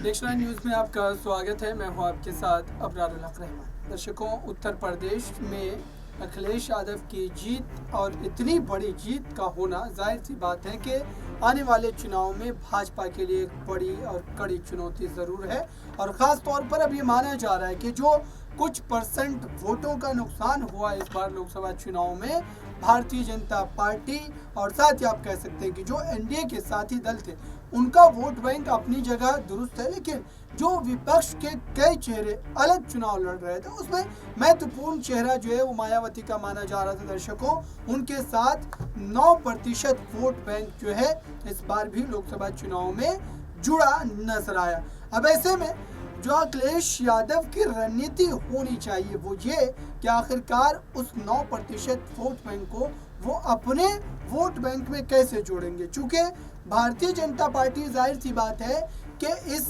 National news में आपका स्वागत है। मैं हूं आपके साथ अबरारुल हक रहमान। दर्शकों, उत्तर प्रदेश में अखिलेश यादव की जीत और इतनी बड़ी जीत का होना जाहिर सी बात है कि आने वाले चुनाव में भाजपा के लिए एक बड़ी और कड़ी चुनौती ज़रूर है। और ख़ास तौर पर अब ये माना जा रहा है कि जो कुछ परसेंट वोटों का नुकसान हुआ इस बार लोकसभा चुनाव में, भारतीय जनता पार्टी और साथ ही आप कह सकते हैं कि जो एनडीए के साथी दल थे उनका वोट बैंक अपनी जगह दुरुस्त है, लेकिन जो विपक्ष के कई चेहरे अलग चुनाव लड़ रहे थे उसमें महत्वपूर्ण चेहरा जो है वो मायावती का माना जा रहा था। दर्शकों, उनके साथ 9% वोट बैंक जो है इस बार भी लोकसभा चुनाव में जुड़ा नजर आया। अब ऐसे में जो अखिलेश यादव की रणनीति होनी चाहिए वो ये कि आखिरकार उस 9% वोट बैंक को वो अपने वोट बैंक में कैसे जोड़ेंगे। चूंकि भारतीय जनता पार्टी जाहिर सी बात है कि इस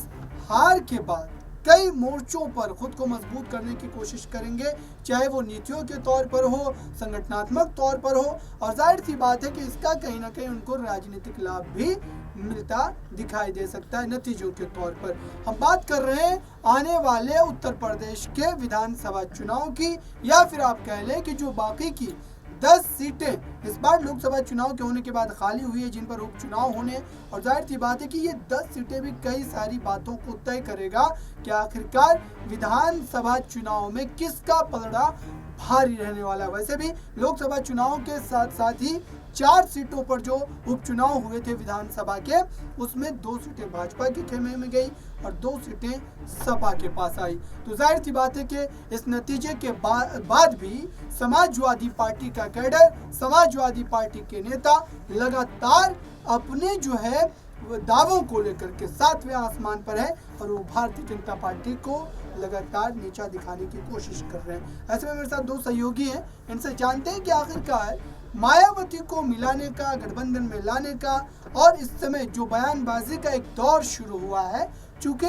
हार के बाद कई मोर्चों पर खुद को मजबूत करने की कोशिश करेंगे, चाहे वो नीतियों के तौर पर हो, संगठनात्मक तौर पर हो, और जाहिर सी बात है कि इसका कहीं ना कहीं उनको राजनीतिक लाभ भी मिलता दिखाई दे सकता है नतीजों के तौर पर। हम बात कर रहे हैं आने वाले उत्तर प्रदेश के विधानसभा चुनाव की, या फिर आप कह लें कि जो बाकी की 10 सीटें इस बार लोकसभा चुनाव के होने के बाद खाली हुई है, जिन पर उपचुनाव होने, और जाहिर सी बात है कि ये 10 सीटें भी कई सारी बातों को तय करेगा कि आखिरकार विधानसभा चुनाव में किसका पलड़ा भारी रहने वाला है। वैसे भी लोकसभा चुनाव के साथ साथ ही 4 सीटों पर जो उपचुनाव हुए थे विधानसभा के, उसमें 2 सीटें भाजपा के खेमे में गई और 2 सीटें सपा के पास आई। तो जाहिर सी बात है कि इस नतीजे के बाद भी समाजवादी पार्टी का कैडर, समाजवादी पार्टी के नेता लगातार अपने जो है दावों को लेकर के 7वें आसमान पर है और वो भारतीय जनता पार्टी को लगातार नीचा दिखाने की कोशिश कर रहे हैं। ऐसे में मेरे साथ 2 सहयोगी हैं, इनसे जानते हैं कि आखिरकार मायावती को मिलाने का, गठबंधन में लाने का, और इस समय जो बयानबाजी का एक दौर शुरू हुआ है, चूँकि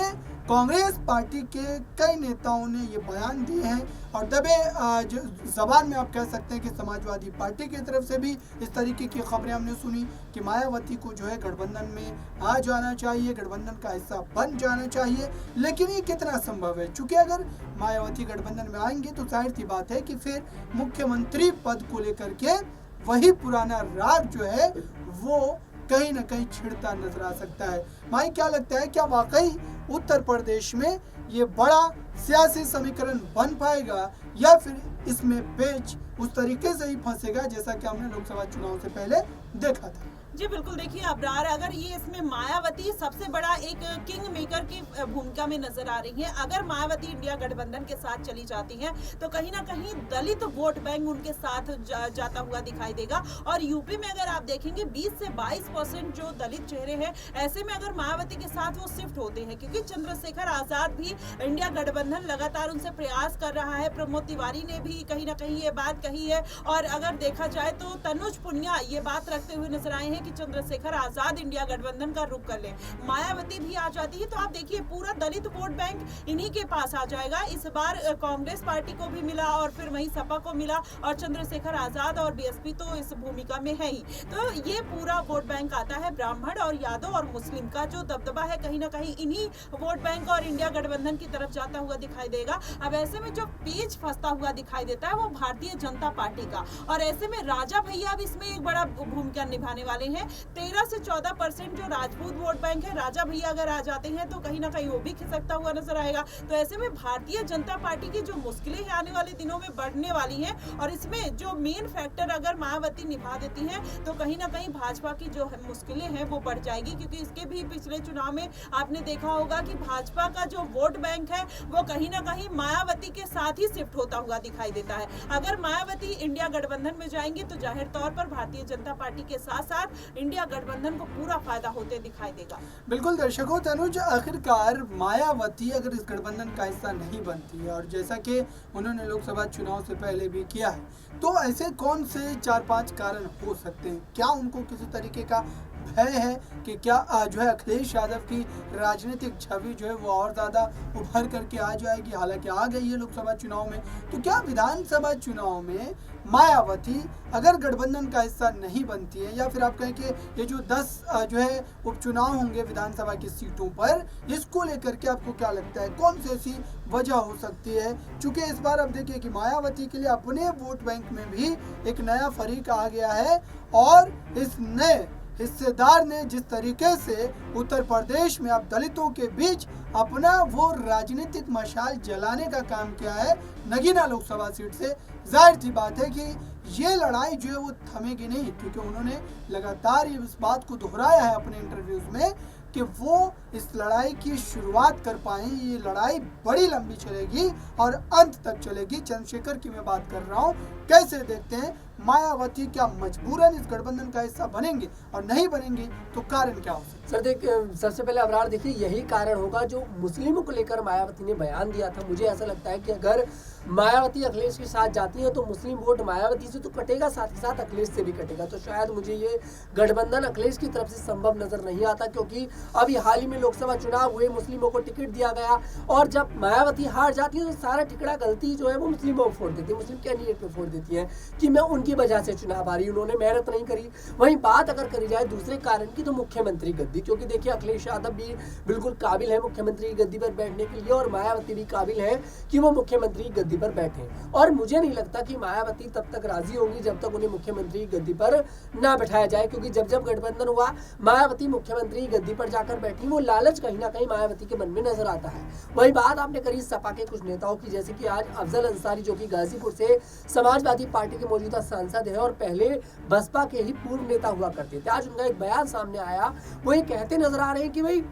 कांग्रेस पार्टी के कई नेताओं ने ये बयान दिए हैं और दबे जबान में आप कह सकते हैं कि समाजवादी पार्टी की तरफ से भी इस तरीके की खबरें हमने सुनी कि मायावती को जो है गठबंधन में आ जाना चाहिए, गठबंधन का हिस्सा बन जाना चाहिए। लेकिन ये कितना संभव है? चूँकि अगर मायावती गठबंधन में आएंगे तो जाहिर सी बात है कि फिर मुख्यमंत्री पद को लेकर के वही पुराना राग जो है वो कहीं ना कहीं छिड़ता नजर आ सकता है। भाई, क्या लगता है, क्या वाकई उत्तर प्रदेश में ये बड़ा सियासी समीकरण बन पाएगा, या फिर इसमें पेच उस तरीके से ही फंसेगा जैसा कि हमने लोकसभा चुनाव से पहले देखा था? जी बिल्कुल, देखिए अबरार, अगर ये इसमें मायावती सबसे बड़ा एक किंग मेकर की भूमिका में नजर आ रही है। अगर मायावती इंडिया गठबंधन के साथ चली जाती हैं तो कहीं ना कहीं दलित वोट बैंक उनके साथ जाता हुआ दिखाई देगा। और यूपी में अगर आप देखेंगे 20 से 22% जो दलित चेहरे हैं, ऐसे में अगर मायावती के साथ वो शिफ्ट होते हैं, क्योंकि चंद्रशेखर आजाद भी इंडिया गठबंधन लगातार उनसे प्रयास कर रहा है। प्रमोद तिवारी ने भी कहीं ना कहीं ये बात कही है, और अगर देखा जाए तो तनुज पुनिया ये बात रखते हुए नजर आए हैं कि चंद्रशेखर आजाद इंडिया गठबंधन का रुख कर ले। मायावती भी आ जाती है तो आप देखिए पूरा दलित वोट बैंक इन्हीं के पास आ जाएगा। इस बार कांग्रेस पार्टी को भी मिला और फिर वहीं सपा को मिला, और चंद्रशेखर आजाद और बीएसपी तो इस भूमिका में है ही। तो ये पूरा वोट बैंक आता है ब्राह्मण और यादव और मुस्लिम का जो दबदबा है कहीं ना कहीं इन्हीं वोट बैंक और इंडिया गठबंधन की तरफ जाता हुआ दिखाई देगा। अब ऐसे में जो पेच फंसता हुआ दिखाई देता है वो भारतीय जनता पार्टी का, और ऐसे में राजा भैया भी इसमें एक बड़ा भूमिका निभाने वाले हैं। 13 से 14% जो राजपूत वोट बैंक है, राजा भैया अगर आ जाते हैं तो कहीं ना कहीं वो भी खिसकता हुआ नजर आएगा। तो ऐसे में भारतीय जनता पार्टी की जो मुश्किलें हैं आने वाले दिनों में बढ़ने वाली हैं, और इसमें जो मेन फैक्टर अगर मायावती निभा देती हैं तो कहीं ना कहीं भाजपा की जो मुश्किलें हैं वो बढ़ जाएगी। क्योंकि इसके भी पिछले चुनाव में आपने देखा होगा कि भाजपा का जो वोट बैंक है वो कहीं ना कहीं मायावती के साथ ही शिफ्ट होता हुआ दिखाई देता है। अगर मायावती इंडिया गठबंधन में जाएंगे तो जाहिर तौर पर भारतीय जनता पार्टी के साथ साथ इंडिया गठबंधन को पूरा फायदा होते दिखाई देगा। बिल्कुल दर्शकों, तनुज, आखिरकार मायावती अगर इस गठबंधन का हिस्सा नहीं बनती है, और जैसा कि उन्होंने लोकसभा चुनाव से पहले भी किया है, तो ऐसे कौन से 4-5 कारण हो सकते हैं? क्या उनको किसी तरीके का भय है कि क्या जो है अखिलेश यादव की राजनीतिक छवि जो है वो और ज़्यादा उभर करके आ जाएगी। हालांकि आ गई है लोकसभा चुनाव में, तो क्या विधानसभा चुनाव में मायावती अगर गठबंधन का हिस्सा नहीं बनती है, या फिर आप कहें कि ये जो 10 जो है उपचुनाव होंगे विधानसभा की सीटों पर, इसको लेकर के आपको क्या लगता है कौन सी ऐसी वजह हो सकती है? चूंकि इस बार अब देखिए कि मायावती के लिए अपने वोट बैंक में भी एक नया फरीक आ गया है, और इस नए हिस्सेदार ने जिस तरीके से उत्तर प्रदेश में अब दलितों के बीच अपना वो राजनीतिक मशाल जलाने का काम किया है नगीना लोकसभा सीट से, जाहिर सी बात है कि ये लड़ाई जो है वो थमेगी नहीं, क्योंकि उन्होंने लगातार ये इस बात को दोहराया है अपने इंटरव्यूज में कि वो इस लड़ाई की शुरुआत कर पाए। ये लड़ाई बड़ी लंबी चलेगी और अंत तक चलेगी। चंद्रशेखर की मैं बात कर रहा हूँ। कैसे देखते हैं मायावती क्या मजबूरन इस गठबंधन का हिस्सा बनेंगे, और नहीं बनेंगे तो कारण क्या हो सकता है? सर सबसे पहले अबरार देखिए, यही कारण होगा जो मुस्लिमों को लेकर मायावती ने बयान दिया था। मुझे ऐसा लगता है कि अगर मायावती अखिलेश के साथ जाती है तो मुस्लिम वोट मायावती से तो कटेगा, साथ ही साथ अखिलेश से भी कटेगा। तो शायद मुझे ये गठबंधन अखिलेश की तरफ से संभव नजर नहीं आता, क्योंकि अभी हाल ही में लोकसभा चुनाव हुए, मुस्लिमों को टिकट दिया गया, और जब मायावती हार जाती है तो सारा टिकड़ा गलती जो है वो मुस्लिमों को फोड़ देती है, मुस्लिम कैंडिडेट पे फोड़ देती है कि मैं उनकी वजह से चुनाव हारी, उन्होंने मेहनत नहीं करी। वहीं बात अगर करी जाए दूसरे कारण की, तो मुख्यमंत्री गद्दी, क्योंकि देखिए अखिलेश यादव भी बिल्कुल काबिल है मुख्यमंत्री की गद्दी पर बैठने के लिए, और मायावती भी काबिल है कि वो मुख्यमंत्री की गद्दी पर बैठे। और मुझे नहीं लगता कि मायावती तब तक राजी होंगी जब तक उन्हें मुख्यमंत्री की गद्दी पर ना बैठाया जाए, क्योंकि जब जब गठबंधन हुआ मायावती मुख्यमंत्री की गद्दी पर जाकर बैठी, वो लालच कहीं ना कहीं मायावती के मन में नजर आता है। वही बात आपने करी सपा के कुछ नेताओं की, जैसे कि आज अफजल अंसारी जो कि गाजीपुर से समाजवादी पार्टी के मौजूदा सांसद है और पहले बसपा के ही पूर्व नेता हुआ करते थे, आज उनका एक बयान सामने आया। वो ये कहते नजर आ रहे हैं कि भाई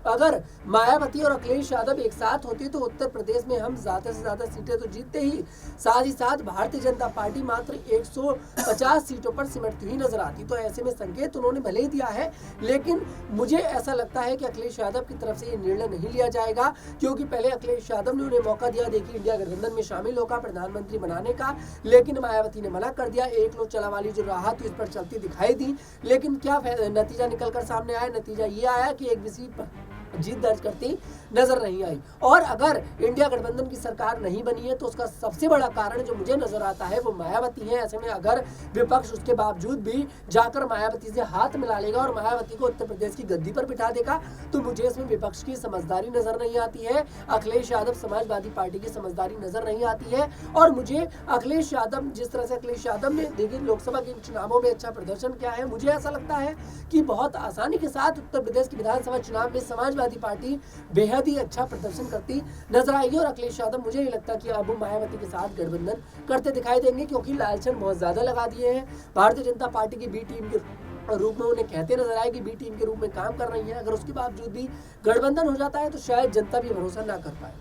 अगर मायावती और अखिलेश यादव एक साथ होते तो उत्तर प्रदेश में हम ज्यादा से ज्यादा सीटें तो जीतते ही, साथ ही साथ भारतीय जनता पार्टी मात्र 150 सीटों पर सिमटती हुई नजर आती। तो ऐसे में संकेत उन्होंने भले ही दिया है, लेकिन मुझे ऐसा लगता है कि अखिलेश यादव की तरफ से ये निर्णय नहीं लिया जाएगा, क्योंकि पहले अखिलेश यादव ने उन्हें मौका दिया, देखिए इंडिया गठबंधन में शामिल होकर प्रधानमंत्री बनाने का, लेकिन मायावती ने मना कर दिया। एक लो चला वाली जो राह थी उस पर चलती दिखाई दी, लेकिन क्या नतीजा निकल कर सामने आया? नतीजा ये आया कि एक भी सीट पर जीत दर्ज करती नजर नहीं आई। और अगर इंडिया गठबंधन की सरकार नहीं बनी है तो उसका सबसे बड़ा कारण जो मुझे नजर आता है वो मायावती है। ऐसे में अगर विपक्ष उसके बावजूद भी जाकर मायावती से हाथ मिला लेगा और मायावती को उत्तर प्रदेश की गद्दी पर बिठा देगा, तो मुझे इसमें विपक्ष की समझदारी नजर नहीं आती है, अखिलेश यादव समाजवादी पार्टी की समझदारी नजर नहीं आती है। और मुझे अखिलेश यादव, जिस तरह से अखिलेश यादव ने देखिए लोकसभा के चुनावों में अच्छा प्रदर्शन किया है, मुझे ऐसा लगता है कि बहुत आसानी के साथ उत्तर प्रदेश की विधानसभा चुनाव में समाजवादी पार्टी बेहद ही अच्छा प्रदर्शन करती नजर आएगी। और अखिलेश यादव मुझे नहीं लगता कि अब मायावती के साथ गठबंधन करते दिखाई देंगे, क्योंकि लालचन बहुत ज्यादा लगा दिए हैं। भारतीय जनता पार्टी की बी टीम के रूप में उन्हें कहते नजर आए कि बी टीम के रूप में काम कर रही है। अगर उसके बावजूद भी गठबंधन हो जाता है तो शायद जनता भी भरोसा ना कर पाए।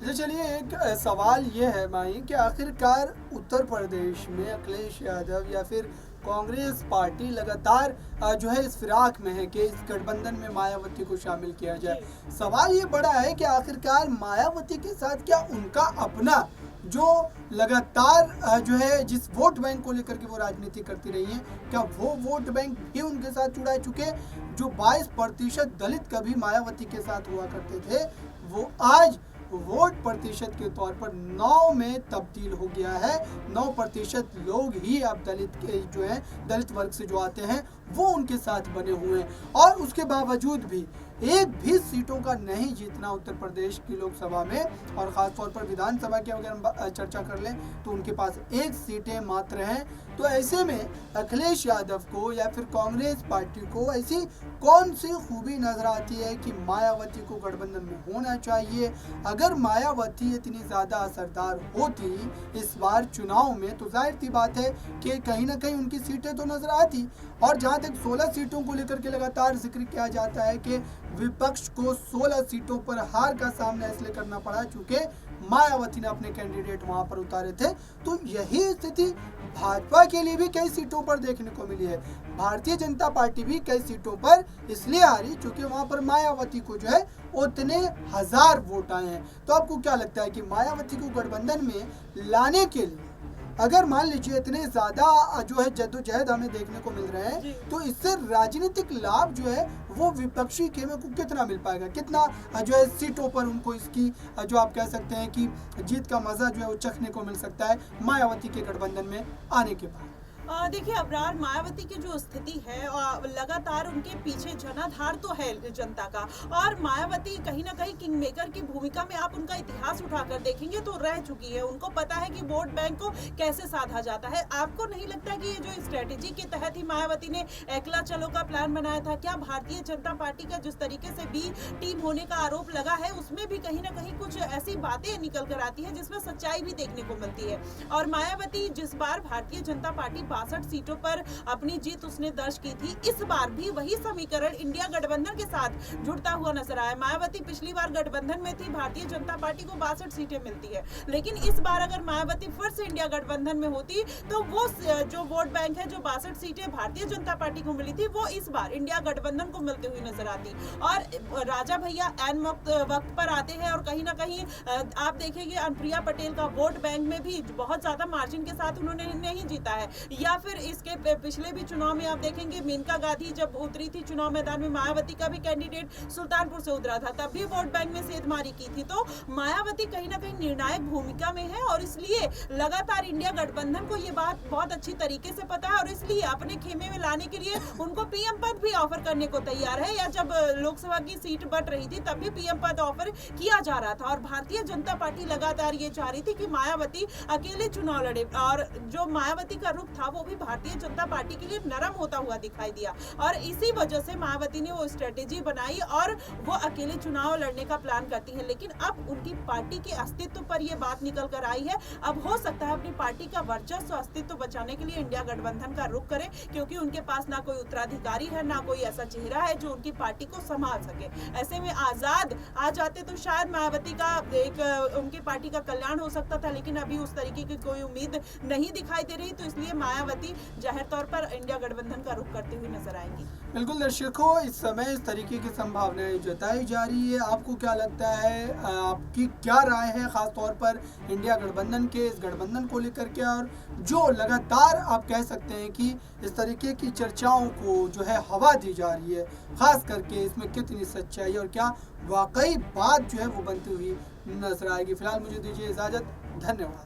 अच्छा, चलिए एक सवाल ये है माही कि आखिरकार उत्तर प्रदेश में अखिलेश यादव या फिर कांग्रेस पार्टी लगातार जो है इस फिराक में है कि इस गठबंधन में मायावती को शामिल किया जाए। सवाल ये बड़ा है कि आखिरकार मायावती के साथ क्या उनका अपना जो लगातार जो है जिस वोट बैंक को लेकर के वो राजनीति करती रही है, क्या वो वोट बैंक भी उनके साथ जुड़ा है? चूंकि जो 22% दलित कभी मायावती के साथ हुआ करते थे, वो आज वोट प्रतिशत के तौर पर 9 में तब्दील हो गया है। 9% लोग ही अब दलित के जो है दलित वर्ग से जो आते हैं वो उनके साथ बने हुए हैं, और उसके बावजूद भी एक भी सीटों का नहीं जीतना उत्तर प्रदेश की लोकसभा में, और ख़ास तौर पर विधानसभा की अगर हम चर्चा कर लें तो उनके पास 1 सीटें मात्र हैं। तो ऐसे में अखिलेश यादव को या फिर कांग्रेस पार्टी को ऐसी कौन सी खूबी नजर आती है कि मायावती को गठबंधन में होना चाहिए? अगर मायावती इतनी ज़्यादा असरदार होती इस बार चुनाव में तो जाहिर सी बात है कि कहीं ना कहीं उनकी सीटें तो नजर आती। और जहाँ तक 16 सीटों को लेकर के लगातार जिक्र किया जाता है कि विपक्ष को 16 सीटों पर हार का सामना इसलिए करना पड़ा चूंकि मायावती ने अपने कैंडिडेट वहां पर उतारे थे। तो यही स्थिति भाजपा के लिए भी कई सीटों पर देखने को मिली है। भारतीय जनता पार्टी भी कई सीटों पर इसलिए हारी क्योंकि वहां पर मायावती को जो है उतने 1000 वोट आए हैं। तो आपको क्या लगता है कि मायावती को गठबंधन में लाने के लिए अगर मान लीजिए इतने ज़्यादा जो है जद्दोजहद हमें देखने को मिल रहे जी। हैं, तो इससे राजनीतिक लाभ जो है वो विपक्षी खेमे को कितना मिल पाएगा, कितना जो है सीटों पर उनको इसकी जो आप कह सकते हैं कि जीत का मज़ा जो है वो चखने को मिल सकता है मायावती के गठबंधन में आने के बाद। देखिए अब्रार, मायावती की जो स्थिति है लगातार उनके पीछे जनाधार तो है जनता का, और मायावती कहीं ना कहीं किंग मेकर की भूमिका में आप उनका इतिहास उठाकर देखेंगे तो रह चुकी है। उनको पता है कि वोट बैंक को कैसे साधा जाता है। आपको नहीं लगता कि ये जो स्ट्रेटेजी के तहत ही मायावती ने एकला चलो का प्लान बनाया था? क्या भारतीय जनता पार्टी का जिस तरीके से बी टीम होने का आरोप लगा है उसमें भी कहीं ना कहीं कुछ ऐसी बातें निकल कर आती है जिसमें सच्चाई भी देखने को मिलती है। और मायावती जिस बार भारतीय जनता पार्टी 62 सीटों पर अपनी जीत उसने दर्ज की थी, इस बार भी वही समीकरण इंडिया गठबंधन के साथ जुड़ता हुआ नजर आया। मायावती पिछली बार गठबंधन में थी, भारतीय जनता पार्टी को 62 सीटें मिलती है, लेकिन इस बार अगर मायावती फिर से इंडिया गठबंधन में होती तो वो जो वोट बैंक है, जो 62 सीटें भारतीय जनता पार्टी को मिली थी, वो इस बार इंडिया गठबंधन को मिलती हुई नजर आती। और राजा भैया एन वक्त पर आते हैं और कहीं ना कहीं आप देखेंगे अनुप्रिया पटेल का वोट बैंक में भी बहुत ज्यादा मार्जिन के साथ उन्होंने नहीं जीता है। या फिर इसके पिछले भी चुनाव में आप देखेंगे मेनका गांधी जब उतरी थी चुनाव मैदान में, मायावती का भी कैंडिडेट सुल्तानपुर से उतरा था, तब भी वोट बैंक में सेधमारी की थी। तो मायावती कहीं ना कहीं निर्णायक भूमिका में है और इसलिए लगातार इंडिया गठबंधन को ये बात बहुत अच्छी तरीके से पता है और इसलिए अपने खेमे में लाने के लिए उनको पीएम पद भी ऑफर करने को तैयार है। या जब लोकसभा की सीट बढ़ रही थी तब भी पीएम पद ऑफर किया जा रहा था और भारतीय जनता पार्टी लगातार ये चाह रही थी कि मायावती अकेले चुनाव लड़े। और जो मायावती का रुख था वो भी भारतीय जनता पार्टी के लिए नरम होता हुआ दिखाई दिया और इसी वजह से मायावती ने वो स्ट्रेटेजी बनाई और वो अकेले चुनाव लड़ने का प्लान करती है। लेकिन अब उनकी पार्टी के अस्तित्व पर ये बात निकल कर आई है। अब हो सकता है अपनी पार्टी का वर्चस्व अस्तित्व बचाने के लिए इंडिया गठबंधन का रुख करे, क्योंकि उनके पास ना कोई उत्तराधिकारी है, ना कोई ऐसा चेहरा है जो उनकी पार्टी को संभाल सके। ऐसे में आजाद आ जाते तो शायद मायावती का एक उनकी पार्टी का कल्याण हो सकता था, लेकिन अभी उस तरीके की कोई उम्मीद नहीं दिखाई दे रही, तो इसलिए मायावती जाहिर तौर पर इंडिया गठबंधन का रुख करते हुए नजर आएंगी। बिल्कुल दर्शकों, इस समय इस तरीके की संभावनाएं जताई जा रही है। आपको क्या लगता है, आपकी क्या राय है खास तौर पर इंडिया गठबंधन के इस गठबंधन को लेकर के, और जो लगातार आप कह सकते हैं कि इस तरीके की चर्चाओं को जो है हवा दी जा रही है, खास करके इसमें कितनी सच्चाई और क्या वाकई बात जो है वो बनती हुई नजर आएगी। फिलहाल मुझे दीजिए इजाज़त, धन्यवाद।